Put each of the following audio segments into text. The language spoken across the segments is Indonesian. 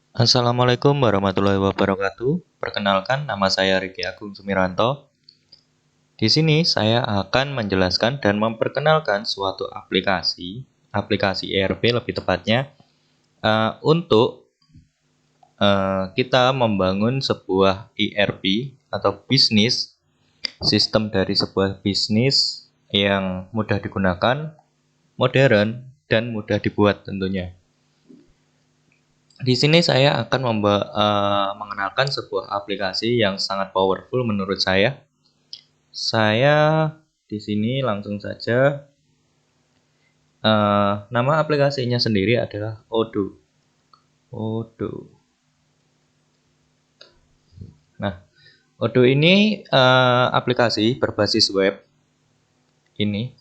Assalamualaikum warahmatullahi wabarakatuh. Perkenalkan, nama saya Riki Agung Sumiranto. Di sini saya akan menjelaskan dan memperkenalkan suatu aplikasi ERP lebih tepatnya, untuk kita membangun sebuah ERP atau sistem dari sebuah bisnis yang mudah digunakan, modern, dan mudah dibuat tentunya. Di sini saya akan mengenalkan sebuah aplikasi yang sangat powerful menurut saya. Saya di sini langsung saja, nama aplikasinya sendiri adalah Odoo. Nah, Odoo ini aplikasi berbasis web. Ini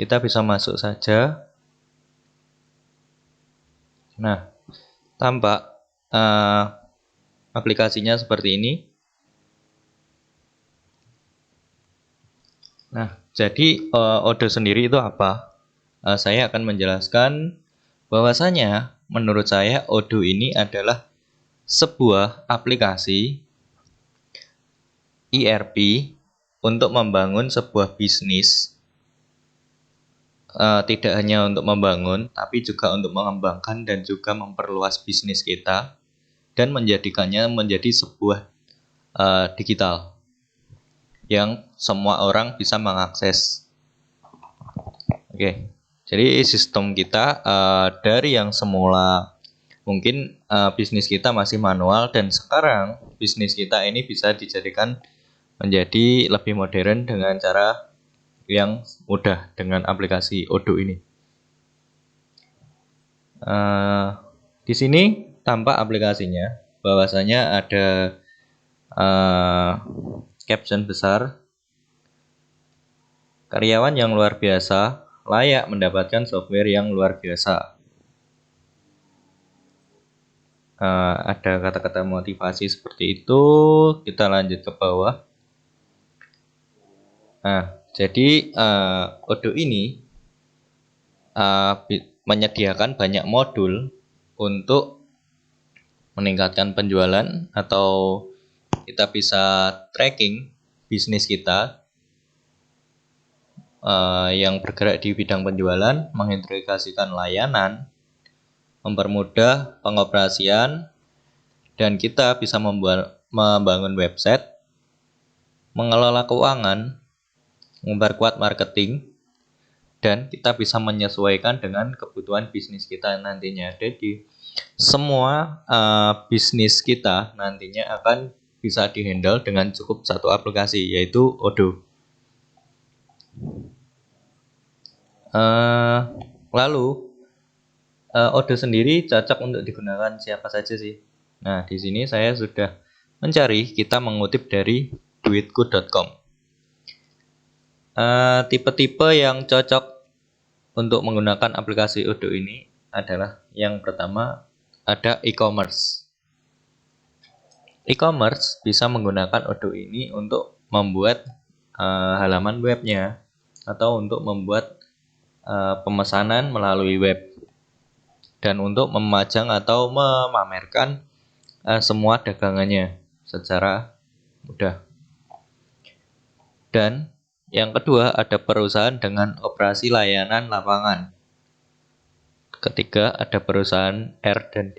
kita bisa masuk saja. Nah, tampak aplikasinya seperti ini. Nah, jadi Odoo sendiri itu apa? Saya akan menjelaskan bahwasanya menurut saya Odoo ini adalah sebuah aplikasi ERP untuk membangun sebuah bisnis. Tidak hanya untuk membangun, tapi juga untuk mengembangkan dan juga memperluas bisnis kita dan menjadikannya menjadi sebuah digital yang semua orang bisa mengakses. Oke, jadi sistem kita dari yang semula mungkin bisnis kita masih manual, dan sekarang bisnis kita ini bisa dijadikan menjadi lebih modern dengan cara yang mudah dengan aplikasi Odoo ini. Di sini tampak aplikasinya, bahwasanya ada caption besar, karyawan yang luar biasa layak mendapatkan software yang luar biasa. Ada kata-kata motivasi seperti itu. Kita lanjut ke bawah. Nah, jadi Odoo ini menyediakan banyak modul untuk meningkatkan penjualan, atau kita bisa tracking bisnis kita yang bergerak di bidang penjualan, mengintegrasikan layanan, mempermudah pengoperasian, dan kita bisa membangun website, mengelola keuangan, memperkuat marketing, dan kita bisa menyesuaikan dengan kebutuhan bisnis kita nantinya. Jadi semua bisnis kita nantinya akan bisa dihandle dengan cukup satu aplikasi, yaitu Odoo. Lalu Odoo sendiri cocok untuk digunakan siapa saja sih? Nah, di sini saya sudah mencari, kita mengutip dari duitku.com. Tipe-tipe yang cocok untuk menggunakan aplikasi Odoo ini adalah, yang pertama ada e-commerce. E-commerce bisa menggunakan Odoo ini untuk membuat halaman webnya, atau untuk membuat pemesanan melalui web, dan untuk memajang atau memamerkan semua dagangannya secara mudah. Dan yang kedua ada perusahaan dengan operasi layanan lapangan. Ketiga ada perusahaan R&D,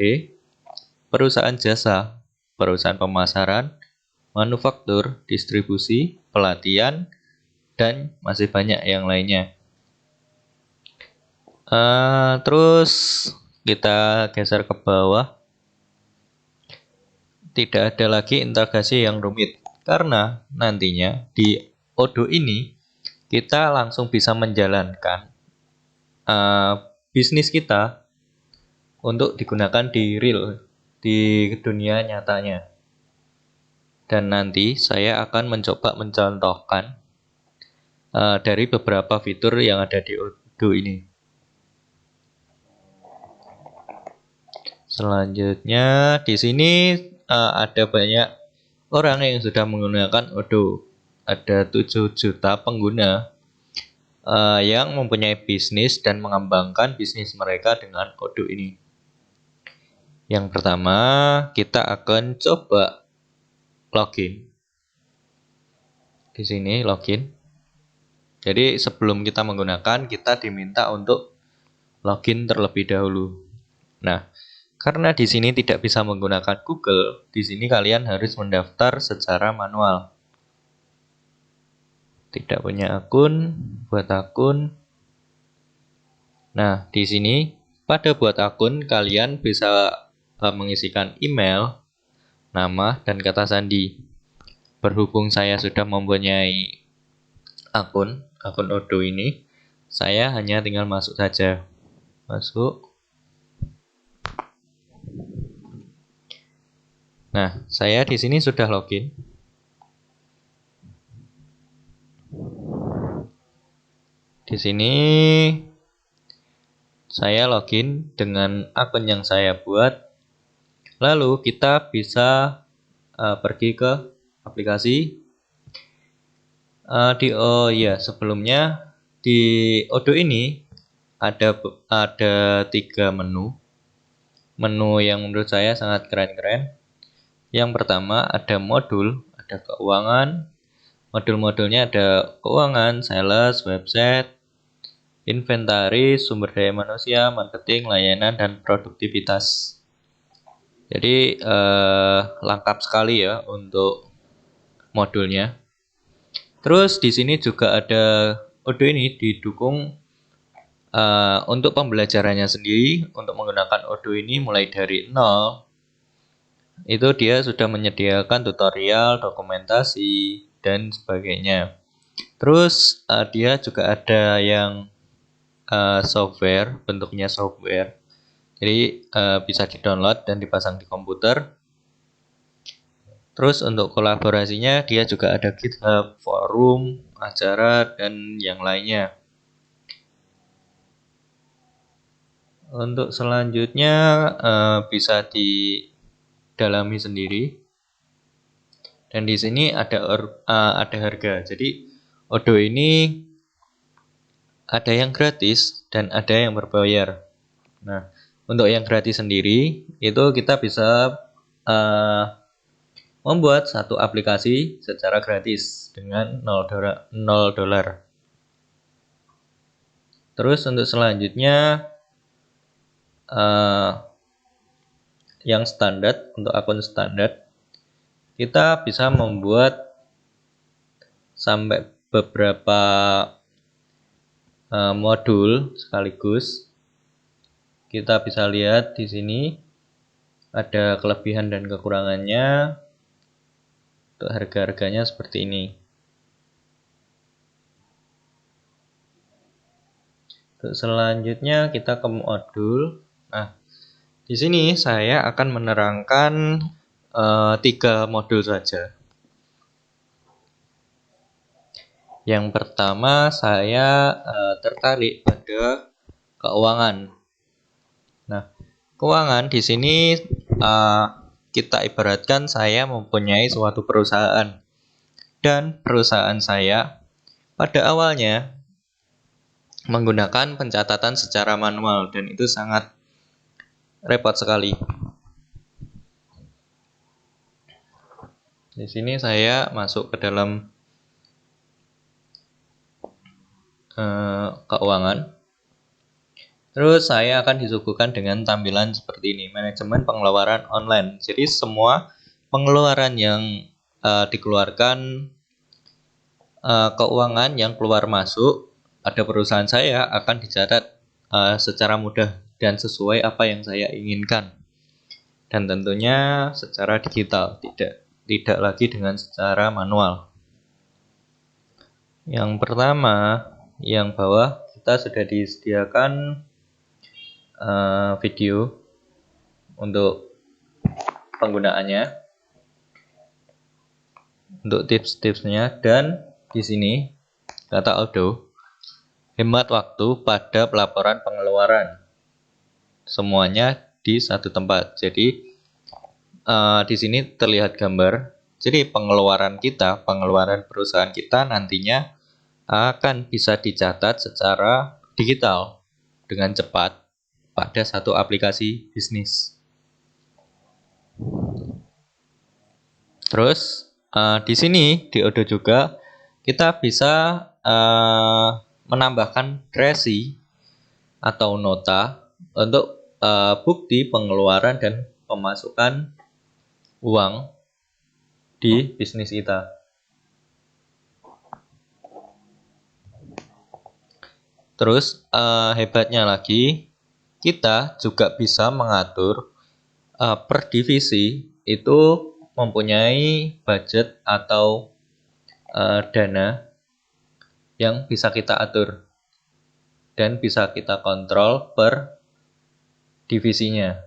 perusahaan jasa, perusahaan pemasaran, manufaktur, distribusi, pelatihan, dan masih banyak yang lainnya. Terus kita geser ke bawah. Tidak ada lagi integrasi yang rumit, karena nantinya di Odoo ini kita langsung bisa menjalankan bisnis kita untuk digunakan di dunia nyatanya. Dan nanti saya akan mencoba mencontohkan dari beberapa fitur yang ada di Odoo ini. Selanjutnya di sini ada banyak orang yang sudah menggunakan Odoo. Ada 7 juta pengguna yang mempunyai bisnis dan mengembangkan bisnis mereka dengan Odoo ini. Yang pertama, kita akan coba login. Di sini login. Jadi sebelum kita menggunakan, kita diminta untuk login terlebih dahulu. Nah, karena di sini tidak bisa menggunakan Google, di sini kalian harus mendaftar secara manual. Tidak punya akun, buat akun. Nah, di sini pada buat akun kalian bisa mengisikan email, nama, dan kata sandi. Berhubung saya sudah mempunyai akun Odoo ini, saya hanya tinggal masuk saja. Masuk. Nah, saya di sini sudah login. Di sini saya login dengan akun yang saya buat. Lalu kita bisa pergi ke aplikasi. Sebelumnya di Odoo ini ada 3 menu. Menu yang menurut saya sangat keren-keren. Yang pertama ada modul, ada keuangan. Modul-modulnya ada keuangan, sales, website, inventaris, sumber daya manusia, marketing, layanan, dan produktivitas. Jadi lengkap sekali ya untuk modulnya. Terus di sini juga ada Odoo ini didukung untuk pembelajarannya sendiri. Untuk menggunakan Odoo ini mulai dari 0, itu dia sudah menyediakan tutorial, dokumentasi, dan sebagainya. Terus dia juga ada yang software, bentuknya software. Jadi bisa di-download dan dipasang di komputer. Terus untuk kolaborasinya dia juga ada GitHub, forum, acara, dan yang lainnya. Untuk selanjutnya bisa didalami sendiri. Dan di sini ada harga. Jadi Odoo ini ada yang gratis dan ada yang berbayar. Nah, untuk yang gratis sendiri itu kita bisa membuat satu aplikasi secara gratis dengan $0. Terus untuk selanjutnya yang standar, untuk akun standar kita bisa membuat sampai beberapa modul sekaligus. Kita bisa lihat di sini ada kelebihan dan kekurangannya. Untuk harga-harganya seperti ini. Untuk selanjutnya kita ke modul. Nah, di sini saya akan menerangkan 3 modul saja. Yang pertama saya tertarik pada keuangan. Nah, keuangan di sini kita ibaratkan saya mempunyai suatu perusahaan. Dan perusahaan saya pada awalnya menggunakan pencatatan secara manual dan itu sangat repot sekali. Di sini saya masuk ke dalam keuangan. Terus saya akan disuguhkan dengan tampilan seperti ini, manajemen pengeluaran online. Jadi semua pengeluaran yang dikeluarkan, keuangan yang keluar masuk pada perusahaan saya akan dicatat secara mudah dan sesuai apa yang saya inginkan. Dan tentunya secara digital, tidak lagi dengan secara manual. Yang pertama, yang bawah kita sudah disediakan video untuk penggunaannya, untuk tips-tipsnya, dan di sini kata Odoo hemat waktu pada pelaporan pengeluaran, semuanya di satu tempat. Jadi di sini terlihat gambar. Jadi pengeluaran perusahaan kita nantinya akan bisa dicatat secara digital dengan cepat pada satu aplikasi bisnis. Terus di sini di Odoo juga kita bisa menambahkan resi atau nota untuk bukti pengeluaran dan pemasukan uang di bisnis kita. Terus hebatnya lagi, kita juga bisa mengatur per divisi itu mempunyai budget atau dana yang bisa kita atur dan bisa kita kontrol per divisinya.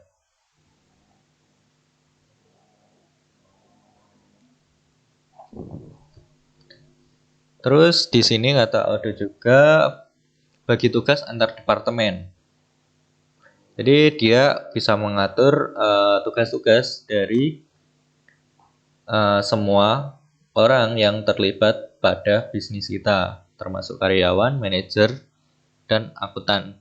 Terus di sini kata Odoo juga bagi tugas antar departemen. Jadi dia bisa mengatur tugas-tugas dari semua orang yang terlibat pada bisnis kita, termasuk karyawan, manajer, dan akuntan.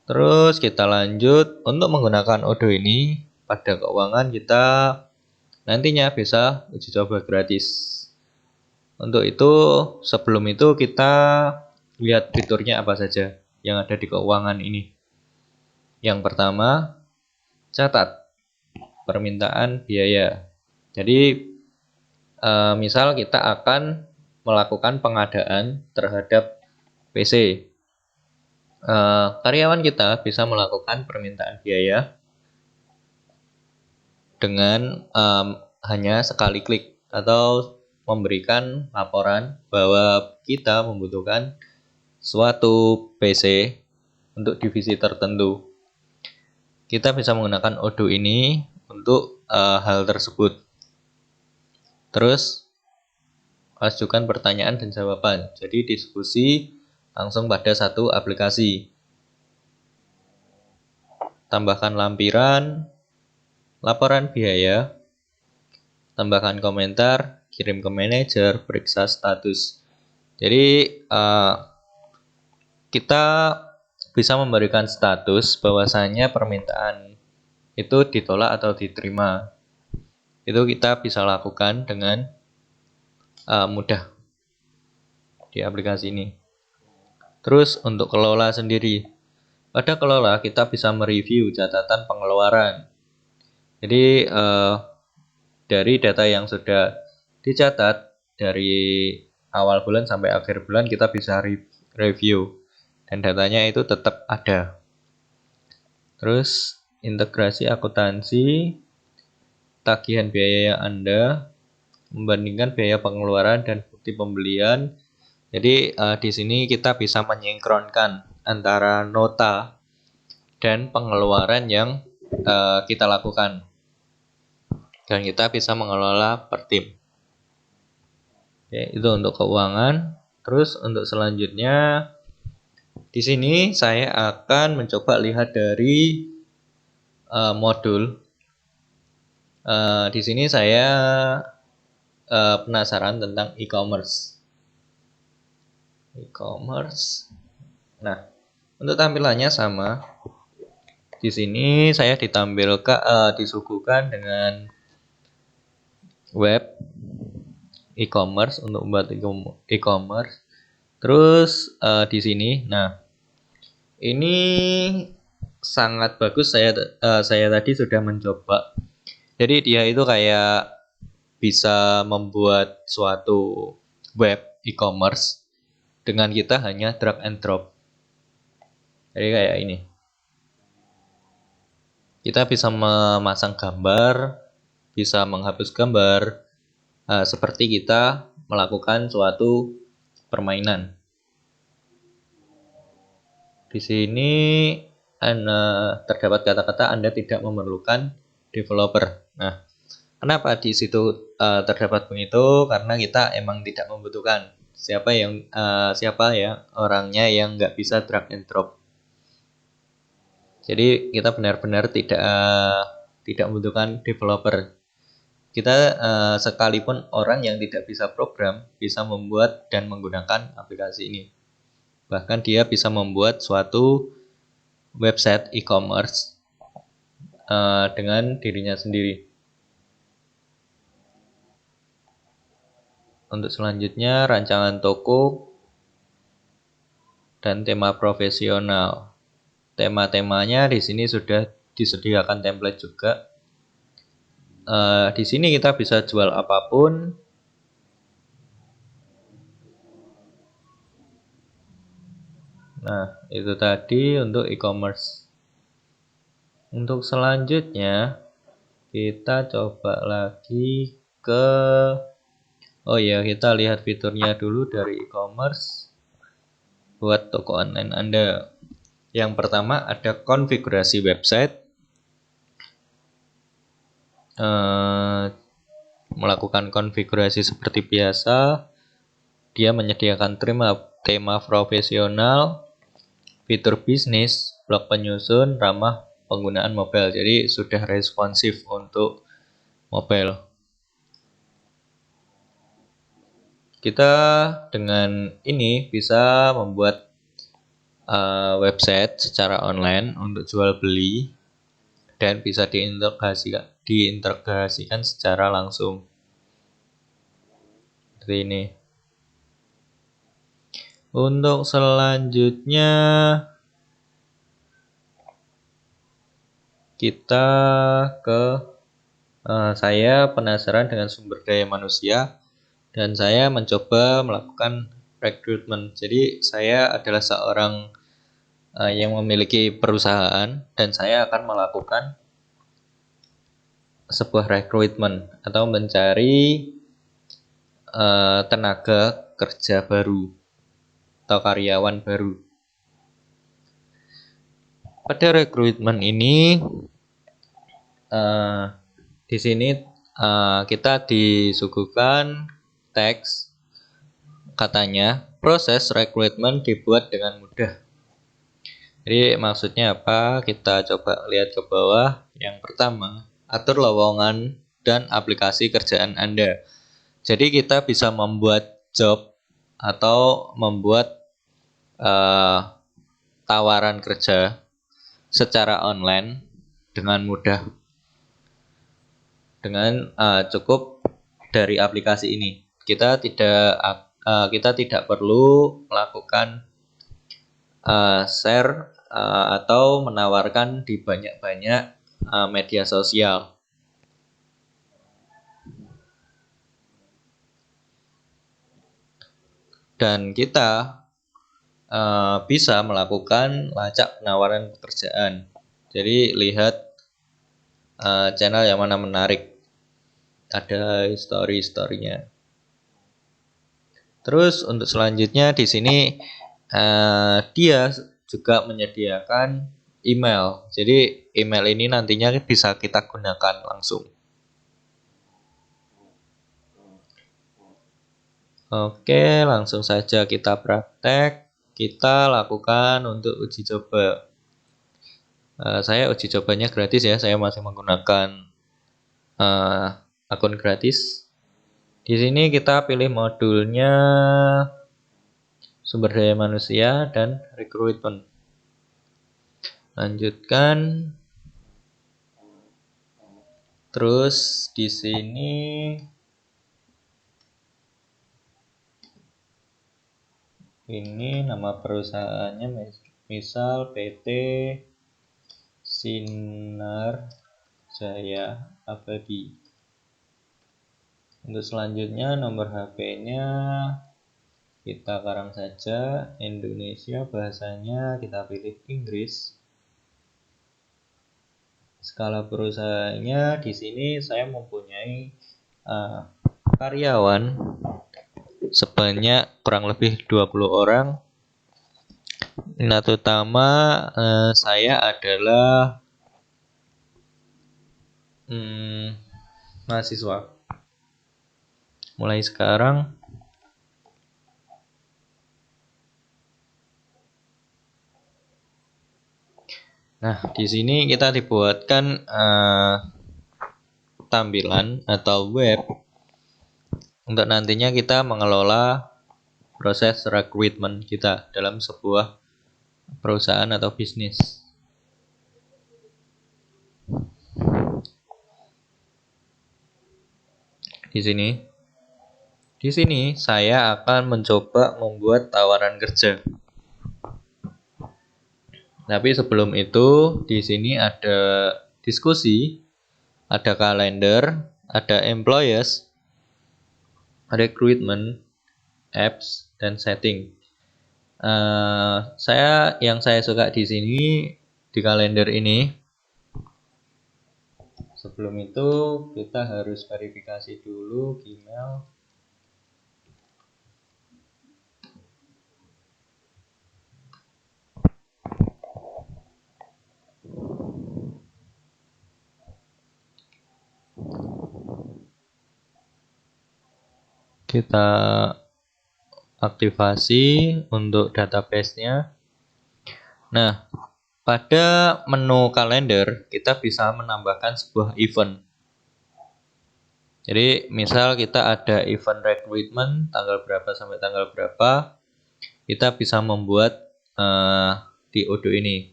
Terus kita lanjut untuk menggunakan Odoo ini pada keuangan kita nantinya bisa uji coba gratis. Untuk itu sebelum itu kita lihat fiturnya apa saja yang ada di keuangan ini. Yang pertama, catat permintaan biaya. Jadi misal kita akan melakukan pengadaan terhadap PC. Karyawan kita bisa melakukan permintaan biaya dengan hanya sekali klik atau memberikan laporan bahwa kita membutuhkan suatu PC untuk divisi tertentu. Kita bisa menggunakan Odoo ini untuk hal tersebut. Terus ajukan pertanyaan dan jawaban. Jadi diskusi langsung pada satu aplikasi. Tambahkan lampiran, laporan biaya, tambahkan komentar, kirim ke manajer, periksa status. Jadi kita bisa memberikan status bahwasanya permintaan itu ditolak atau diterima. Itu kita bisa lakukan dengan mudah di aplikasi ini. Terus untuk kelola sendiri, pada kelola kita bisa mereview catatan pengeluaran. Jadi dari data yang sudah dicatat dari awal bulan sampai akhir bulan kita bisa review dan datanya itu tetap ada. Terus integrasi akuntansi, tagihan biaya Anda, membandingkan biaya pengeluaran dan bukti pembelian. Jadi di sini kita bisa menyinkronkan antara nota dan pengeluaran yang kita lakukan. Dan kita bisa mengelola per tim. Oke, itu untuk keuangan. Terus untuk selanjutnya di sini saya akan mencoba lihat dari modul. Di sini saya penasaran tentang e-commerce. E-commerce. Nah, untuk tampilannya sama. Di sini saya disuguhkan dengan web e-commerce untuk membuat e-commerce. Terus di sini, nah ini sangat bagus. Saya tadi sudah mencoba. Jadi dia itu kayak bisa membuat suatu web e-commerce dengan kita hanya drag and drop. Jadi kayak ini. Kita bisa memasang gambar, bisa menghapus gambar, seperti kita melakukan suatu permainan. Di sini terdapat kata-kata Anda tidak memerlukan developer. Nah, kenapa di situ terdapat begitu? Karena kita emang tidak membutuhkan. Siapa ya orangnya yang nggak bisa drag and drop. Jadi kita benar-benar tidak membutuhkan developer. Kita sekalipun orang yang tidak bisa program bisa membuat dan menggunakan aplikasi ini. Bahkan dia bisa membuat suatu website e-commerce dengan dirinya sendiri. Untuk selanjutnya rancangan toko dan tema profesional. Tema-temanya di sini sudah disediakan template juga. Di sini kita bisa jual apapun. Nah, itu tadi untuk e-commerce. Untuk selanjutnya kita coba lagi ke kita lihat fiturnya dulu dari e-commerce buat toko online Anda. Yang pertama ada konfigurasi website. Melakukan konfigurasi seperti biasa. Dia menyediakan tema profesional, fitur bisnis, blok penyusun, ramah penggunaan mobile. Jadi sudah responsif untuk mobile. Kita dengan ini bisa membuat website secara online untuk jual beli dan bisa diintegrasikan secara langsung. Seperti ini. Untuk selanjutnya kita ke saya penasaran dengan sumber daya manusia dan saya mencoba melakukan rekrutmen. Jadi saya adalah seorang yang memiliki perusahaan dan saya akan melakukan sebuah rekrutmen atau mencari tenaga kerja baru atau karyawan baru. Pada rekrutmen ini di sini kita disuguhkan teks, katanya proses rekrutmen dibuat dengan mudah. Jadi maksudnya apa? Kita coba lihat ke bawah. Yang pertama, atur lowongan dan aplikasi kerjaan Anda. Jadi kita bisa membuat job atau membuat tawaran kerja secara online dengan mudah, dengan cukup dari aplikasi ini. Kita tidak perlu melakukan share atau menawarkan di banyak-banyak media sosial. Dan kita bisa melakukan lacak penawaran pekerjaan. Jadi lihat channel yang mana menarik, ada story-storynya. Terus untuk selanjutnya di sini dia juga menyediakan email. Jadi email ini nantinya bisa kita gunakan langsung. Oke, langsung saja kita praktek. Kita lakukan untuk uji coba. Saya uji cobanya gratis ya. Saya masih menggunakan akun gratis. Di sini kita pilih modulnya sumber daya manusia dan rekrutmen. Lanjutkan. Terus di sini ini nama perusahaannya misal PT Sinar Jaya Abadi. Untuk selanjutnya nomor HP-nya kita karang saja Indonesia, bahasanya kita pilih Inggris. Skala perusahaannya di sini saya mempunyai karyawan sebanyak kurang lebih 20 orang. Minat utama saya adalah mahasiswa. Mulai sekarang di sini kita dibuatkan tampilan atau web untuk nantinya kita mengelola proses rekrutmen kita dalam sebuah perusahaan atau bisnis. Di sini Di sini saya akan mencoba membuat tawaran kerja. Tapi sebelum itu, di sini ada diskusi, ada kalender, ada employees, recruitment, apps, dan setting. Yang saya suka di sini di kalender ini. Sebelum itu kita harus verifikasi dulu Gmail. Kita aktivasi untuk database-nya. Nah, pada menu kalender kita bisa menambahkan sebuah event. Jadi misal kita ada event recruitment tanggal berapa sampai tanggal berapa, kita bisa membuat di Odoo ini.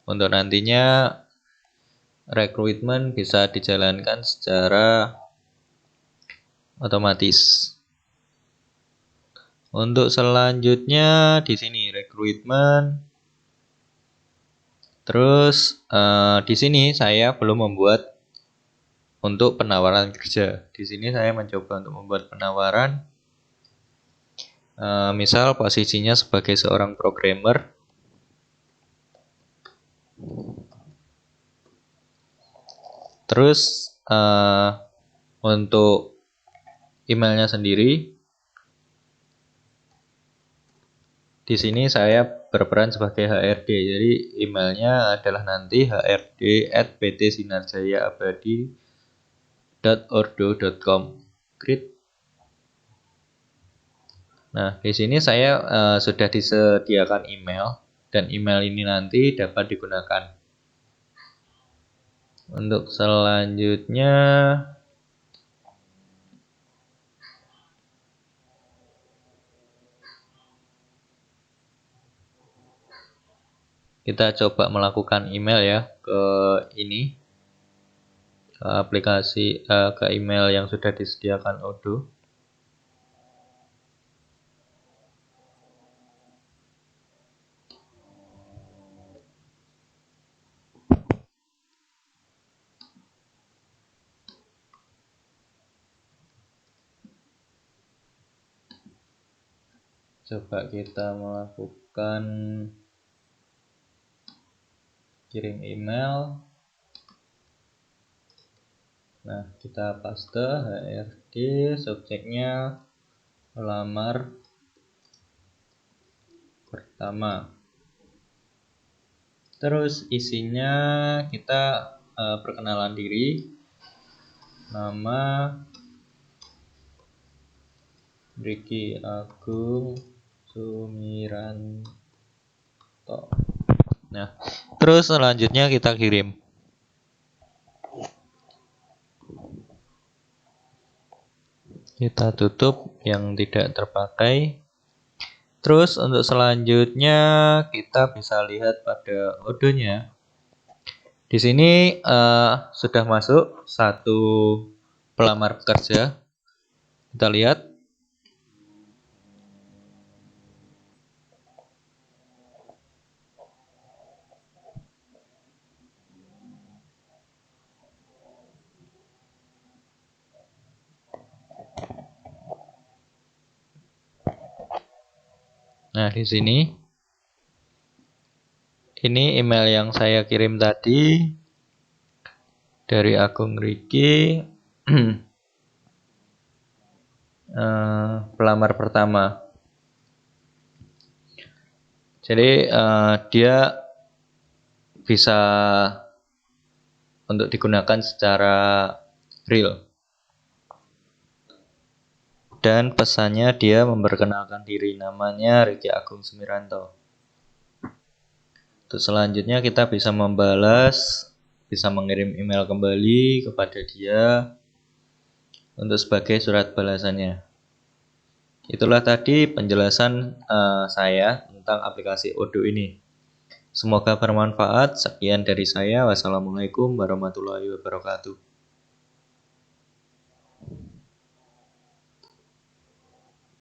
Untuk nantinya recruitment bisa dijalankan secara otomatis. Untuk selanjutnya di sini recruitment. Terus di sini saya belum membuat untuk penawaran kerja. Di sini saya mencoba untuk membuat penawaran. Misal posisinya sebagai seorang programmer. Terus untuk emailnya sendiri, di sini saya berperan sebagai HRD. Jadi emailnya adalah nanti hrd@ptsinarjayaabadi.ordo.com. Great. Nah, di sini saya sudah disediakan email dan email ini nanti dapat digunakan. Untuk selanjutnya kita coba melakukan email ya ke ini, ke aplikasi ke email yang sudah disediakan Odoo. Coba kita melakukan kirim email. Nah, kita paste HRD, subjeknya melamar pertama. Terus isinya kita perkenalan diri, nama Ricky Agung Sumiranto. Nah, terus selanjutnya kita kirim. Kita tutup yang tidak terpakai. Terus untuk selanjutnya kita bisa lihat pada Odoo-nya. Di sini sudah masuk satu pelamar pekerja. Kita lihat. Nah, di sini ini email yang saya kirim tadi dari Agung Riki, pelamar pertama. Jadi dia bisa untuk digunakan secara real. Dan pesannya dia memperkenalkan diri, namanya Ricky Agung Sumiranto. Untuk selanjutnya kita bisa membalas, bisa mengirim email kembali kepada dia untuk sebagai surat balasannya. Itulah tadi penjelasan saya tentang aplikasi Odoo ini. Semoga bermanfaat. Sekian dari saya. Wassalamualaikum warahmatullahi wabarakatuh.